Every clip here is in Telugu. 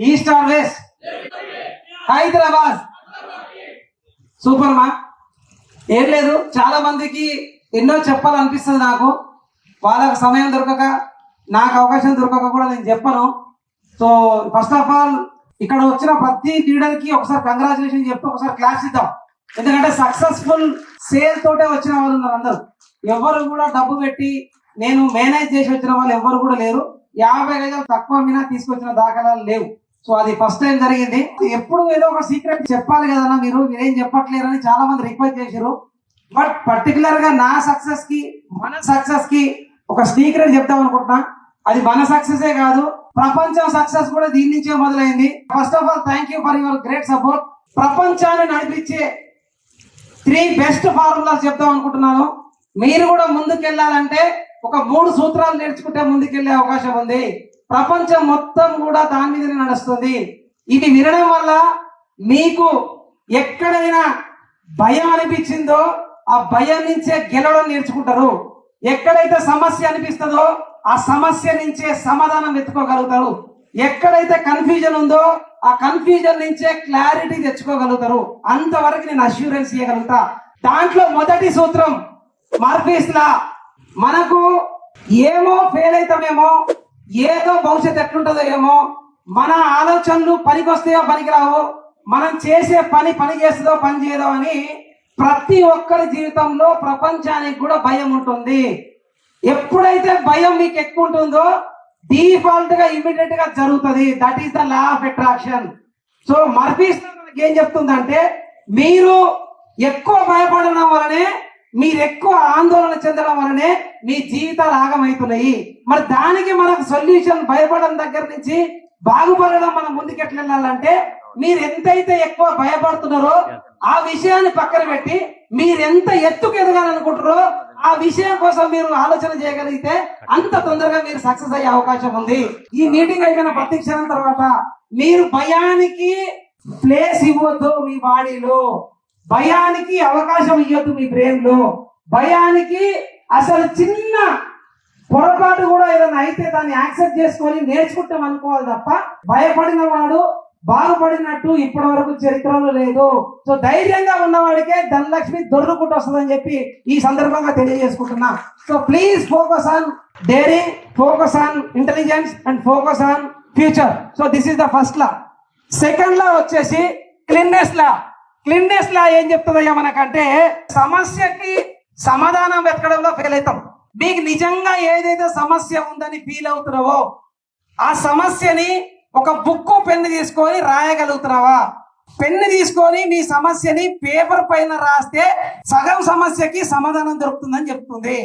East or west? Hyderabad. Super మా. ఏం లేదు, చాలా మందికి ఎన్నో చెప్పాలనిపిస్తుంది నాకు. వాళ్ళకి సమయం దొరకక, నాకు అవకాశం దొరకక కూడా నేను చెప్పను. సో ఫస్ట్ ఆఫ్ ఆల్ ఇక్కడ వచ్చిన ప్రతి లీడర్కి ఒకసారి కంగ్రాచులేషన్ చెప్తూ ఒకసారి క్లాస్ ఇద్దాం. ఎందుకంటే సక్సెస్ఫుల్ సేల్ తోటే వచ్చిన వాళ్ళు ఉన్నారు అందరూ. ఎవరు కూడా డబ్బు పెట్టి నేను మేనేజ్ చేసి వచ్చిన వాళ్ళు ఎవరు కూడా లేరు. 50 గజాలు తక్కువ మీద తీసుకొచ్చిన దాఖలాలు లేవు. సో అది ఫస్ట్ టైం జరిగింది. ఎప్పుడు ఏదో ఒక సీక్రెట్ చెప్పాలి కదన్నా, మీరేం చెప్పట్లేరని చాలా మంది రిక్వెస్ట్ చేశారు. బట్ పర్టికులర్ గా నా సక్సెస్ కి, మన సక్సెస్ కి ఒక సీక్రెట్ చెప్తాం అనుకుంటున్నా. అది మన సక్సెసే కాదు, ప్రపంచం సక్సెస్ కూడా దీని నుంచే మొదలైంది. First of all thank you for your great support. ప్రపంచాన్ని నడిపించే 3 బెస్ట్ ఫార్ములాస్ చెప్తాం అనుకుంటున్నాను. మీరు కూడా ముందుకెళ్ళాలంటే ఒక 3 సూత్రాలు నేర్చుకుంటే ముందుకెళ్లే అవకాశం ఉంది. ప్రపంచం మొత్తం కూడా దాని మీదనే నడుస్తుంది. ఇది వినడం వల్ల మీకు ఎక్కడైనా భయం అనిపించిందో ఆ భయం నుంచే గెలవడం నేర్చుకుంటారు. ఎక్కడైతే సమస్య అనిపిస్తుందో ఆ సమస్య నుంచే సమాధానం వెతుకోగలుగుతారు. ఎక్కడైతే కన్ఫ్యూజన్ ఉందో ఆ కన్ఫ్యూజన్ నుంచే క్లారిటీ తెచ్చుకోగలుగుతారు. అంతవరకు నేను అష్యూరెన్స్ ఇవ్వగలుగుతా. దాంట్లో మొదటి సూత్రం మర్ఫీస్ లా. మనకు ఏమో ఫెయిల్ అవుతామేమో, ఏదో భవిష్యత్తు ఎట్లుంటుందో ఏమో, మన ఆలోచనలు పనికొస్తాయో పనికిరావో, మనం చేసే పని చేస్తుందో పని చేయదో అని ప్రతి ఒక్కరి జీవితంలో ప్రపంచానికి కూడా భయం ఉంటుంది. ఎప్పుడైతే భయం మీకు ఎక్కువ ఉంటుందో డిఫాల్ట్ గా ఇమీడియట్ గా జరుగుతుంది. That is the law of attraction. So Murphy's మనకి ఏం చెప్తుందంటే, మీరు ఎక్కువ భయపడడం వలనే, మీరు ఎక్కువ ఆందోళన చెందడం వలనే మీ జీవితాలు ఆగమవుతున్నాయి. మరి దానికి మనకు సొల్యూషన్ భయపడడం దగ్గర నుంచి బాగుపడడం, మనం ముందుకు ఎట్లా వెళ్ళాలంటే, మీరు ఎంతైతే ఎక్కువ భయపడుతున్నారో ఆ విషయాన్ని పక్కన పెట్టి మీరు ఎంత ఎత్తుకు ఎదగాలనుకుంటారో ఆ విషయం కోసం మీరు ఆలోచన చేయగలిగితే అంత తొందరగా మీరు సక్సెస్ అయ్యే అవకాశం ఉంది. ఈ మీటింగ్ అయిపోయిన ప్రతి క్షణం తర్వాత మీరు భయానికి ప్లేస్ ఇవ్వద్దు. మీ బాడీలో భయానికి అవకాశం ఇవ్వద్దు. మీ బ్రెయిన్ లో భయానికి అసలు చిన్న పొరపాటు కూడా ఏదైనా అయితే దాన్ని యాక్సెప్ట్ చేసుకొని నేర్చుకుంటాం అనుకోవాలి తప్ప, భయపడిన వాడు బాగుపడినట్టు ఇప్పటి వరకు చరిత్రలో లేదు. సో ధైర్యంగా ఉన్నవాడికే ధనలక్ష్మి దొరుకుంటూ వస్తుందని చెప్పి ఈ సందర్భంగా తెలియజేసుకుంటున్నా. So please focus on daring, focus on intelligence and focus on future. So this is the first law. Second law వచ్చేసి క్లీన్నెస్ లా. క్లీన్నెస్ లా ఏం చెప్తుందయ్యా మనకంటే, సమస్యకి సమాధానం వెతకడంలో ఫెయిల్ అవుతాం. మీకు నిజంగా ఏదైతే సమస్య ఉందని ఫీల్ అవుతున్నావో ఆ సమస్యని ఒక బుక్ పెన్ను తీసుకొని రాయగలుగుతున్నావా? పెన్ను తీసుకొని మీ సమస్యని పేపర్ పైన రాస్తే సగం సమస్యకి సమాధానం దొరుకుతుందని చెప్తుంది.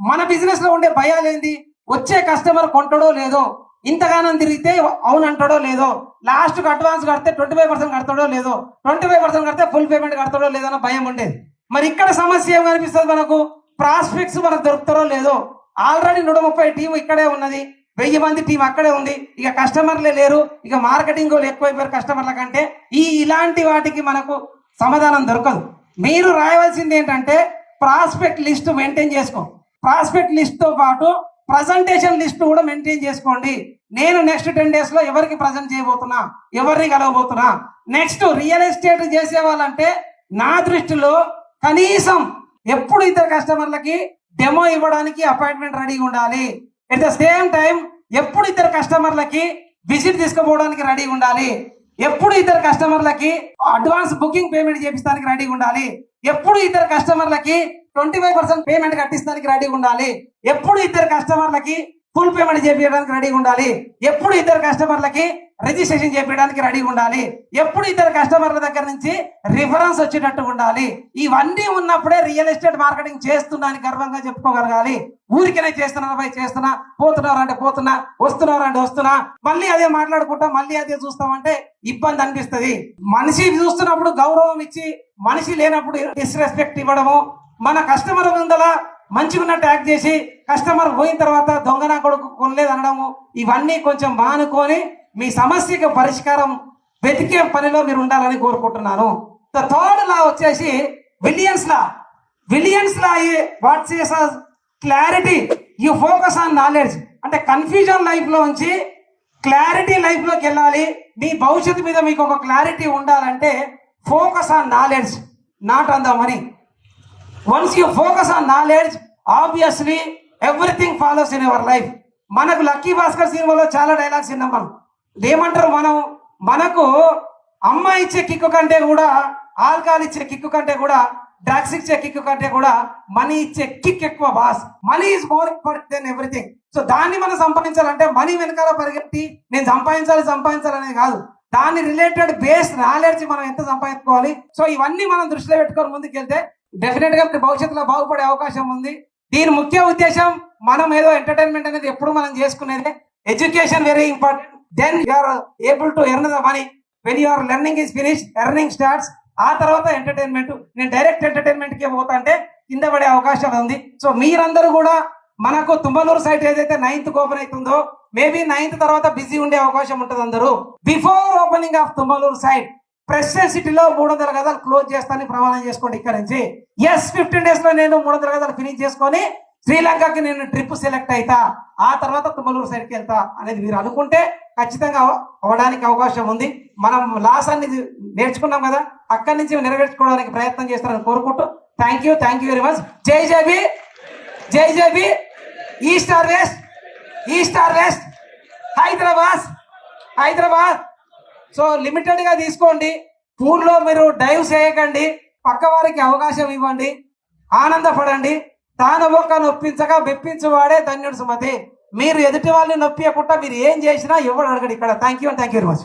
మన బిజినెస్ లో ఉండే భయాలు ఏంది? వచ్చే కస్టమర్ కొంటాడో లేదో, ఇంతగానం తిరిగితే అవునంటాడో లేదో, లాస్ట్ కు అడ్వాన్స్ కడితే 25% కడతాడో లేదో, 25% కడితే ఫుల్ పేమెంట్ కడతాడో లేదో అన్న భయం ఉండేది. మరి ఇక్కడ సమస్య ఏం కనిపిస్తుంది మనకు? ప్రాస్పెక్ట్స్ మనకు దొరుకుతారో లేదో. ఆల్రెడీ 130 టీం ఇక్కడే ఉన్నది, 1000 మంది టీం అక్కడే ఉంది, ఇక కస్టమర్లే లేరు, ఇక మార్కెటింగ్ వాళ్ళు ఎక్కువైపోయారు కస్టమర్ల కంటే. ఇలాంటి వాటికి మనకు సమాధానం దొరకదు. మీరు రాయవలసింది ఏంటంటే, ప్రాస్పెక్ట్ లిస్ట్ మెయింటైన్ చేసుకో. ప్రాస్పెక్ట్ లిస్ట్ తో పాటు ప్రజెంటేషన్ లిస్ట్ కూడా మెయింటైన్ చేసుకోండి. నేను నెక్స్ట్ 10 days లో ఎవరికి ప్రజెంట్ చేయబోతున్నా, ఎవరిని కలవబోతున్నా. నెక్స్ట్ రియల్ ఎస్టేట్ చేసే వాళ్ళంటే నా దృష్టిలో కనీసం ఎప్పుడు ఇద్దరు కస్టమర్లకి డెమో ఇవ్వడానికి అపాయింట్మెంట్ రెడీగా ఉండాలి. ఎట్ ద సేమ్ టైం ఎప్పుడు ఇద్దరు కస్టమర్లకి విజిట్ తీసుకుపోవడానికి రెడీగా ఉండాలి. ఎప్పుడు ఇద్దరు కస్టమర్లకి అడ్వాన్స్ బుకింగ్ పేమెంట్ చేపించడానికి రెడీగా ఉండాలి. ఎప్పుడు ఇద్దరు కస్టమర్లకి 25% పేమెంట్ కట్టించడానికి రెడీగా ఉండాలి. ఎప్పుడు ఇద్దరు కస్టమర్లకి ఫుల్ పేమెంట్ చేపించడానికి రెడీగా ఉండాలి. ఎప్పుడు ఇద్దరు కస్టమర్లకి రిజిస్ట్రేషన్ చేపించడానికి రెడీగా ఉండాలి. ఎప్పుడు ఇద్దరు కస్టమర్ల దగ్గర నుంచి రిఫరెన్స్ వచ్చేటట్టు ఉండాలి. ఇవన్నీ ఉన్నప్పుడే రియల్ ఎస్టేట్ మార్కెటింగ్ చేస్తున్నాను గర్వంగా చెప్పుకోగలగాలి. ఊరికనే చేస్తున్నా, పోతున్నారు అంటే పోతున్నా, వస్తున్నారు అంటే వస్తున్నా, మళ్ళీ అదే మాట్లాడుకుంటాం, మళ్ళీ అదే చూస్తామంటే ఇబ్బంది అనిపిస్తుంది. మనిషి చూస్తున్నప్పుడు గౌరవం ఇచ్చి, మనిషి లేనప్పుడు డిస్రెస్పెక్ట్ ఇవ్వడము, మన కస్టమర్ ముందల మంచిగా ట్యాగ్ చేసి కస్టమర్ పోయిన తర్వాత దొంగన కొడుకు కొనలేదు అనడము, ఇవన్నీ కొంచెం మానుకొని మీ సమస్యకు పరిష్కారం వెతికే పనిలో మీరు ఉండాలని కోరుకుంటున్నాను. థర్డ్ లా వచ్చేసి Williams law. Williams law what says clarity, you focus on knowledge. అంటే కన్ఫ్యూజన్ లైఫ్ లో ఉంచి క్లారిటీ లైఫ్ లోకి వెళ్ళాలి. మీ భవిష్యత్తు మీద మీకు ఒక క్లారిటీ ఉండాలంటే focus on knowledge, not on the money. Once you focus on knowledge, obviously everything follows in your life. మనకు లక్కీ భాస్కర్ సినిమాలో చాలా డైలాగ్స్ విన్నాం మనం. ఏమంటారు, మనకు అమ్మ ఇచ్చే కిక్కు కంటే కూడా, ఆల్కహాల్ ఇచ్చే కిక్కు కంటే కూడా, డ్రగ్స్ ఇచ్చే కిక్కు కంటే కూడా మనీ ఇచ్చే కిక్ ఎక్కువ boss. Money is more important then everything. So దాన్ని మనం సంపాదించాలంటే మనీ వెనకాల పరిగెత్తి నేను సంపాదించాలనే కాదు, దాని రిలేటెడ్ బేస్ నాలెడ్జ్ మనం ఎంత సంపాదించుకోవాలి. సో ఇవన్నీ మనం దృష్టిలో పెట్టుకొని ముందుకెళ్తే డెఫినెట్ గా భవిష్యత్తులో బాగుపడే అవకాశం ఉంది. దీని ముఖ్య ఉద్దేశం మనం ఏదో ఎంటర్టైన్మెంట్ అనేది ఎప్పుడు మనం చేసుకునేది. Education very important, then you are able to earn the money. When your learning is finish, earning starts. ఆ తర్వాత ఎంటర్టైన్మెంట్. నేను డైరెక్ట్ ఎంటర్టైన్మెంట్ కి పోతా అంటే కింద పడే అవకాశం ఉంది. సో మీరందరూ కూడా మనకు తుమ్మలూరు సైట్ ఏదైతే 9th ఓపెన్ అవుతుందో, మేబీ 9th తర్వాత బిజీ ఉండే అవకాశం ఉంటుంది. అందరూ before opening of Thummaluru site president సిటీలో 300 గదాలు క్లోజ్ చేస్తానని ప్రమాణం చేసుకోండి ఇక్కడ నుంచి. ఎస్, 15 days లో నేను 300 గదాలు ఫినిష్ చేసుకొని శ్రీలంకకి నేను ట్రిప్ సెలెక్ట్ అవుతా, ఆ తర్వాత తుమ్మలూరు సైడ్కి వెళ్తా అనేది మీరు అనుకుంటే ఖచ్చితంగా అవడానికి అవకాశం ఉంది. మనం లాస్ అన్ని నేర్చుకున్నాం కదా, అక్కడి నుంచి నెరవేర్చుకోవడానికి ప్రయత్నం చేస్తారని కోరుకుంటూ థ్యాంక్ యూ వెరీ మచ్. జై జేబీ, జై JB. East or west, east or west, Hyderabad. So limited గా తీసుకోండి, పూర్లో మీరు డైవ్ చేయకండి, పక్క వారికి అవకాశం ఇవ్వండి, ఆనందపడండి. తాను ఒక్క నొప్పించగా మెప్పించువాడే ధన్యుడు సుమతి. మీరు ఎదుటి వాళ్ళని నొప్పియకుండా మీరు ఏం చేసినా ఎవరు అడగడు ఇక్కడ. Thank you very much.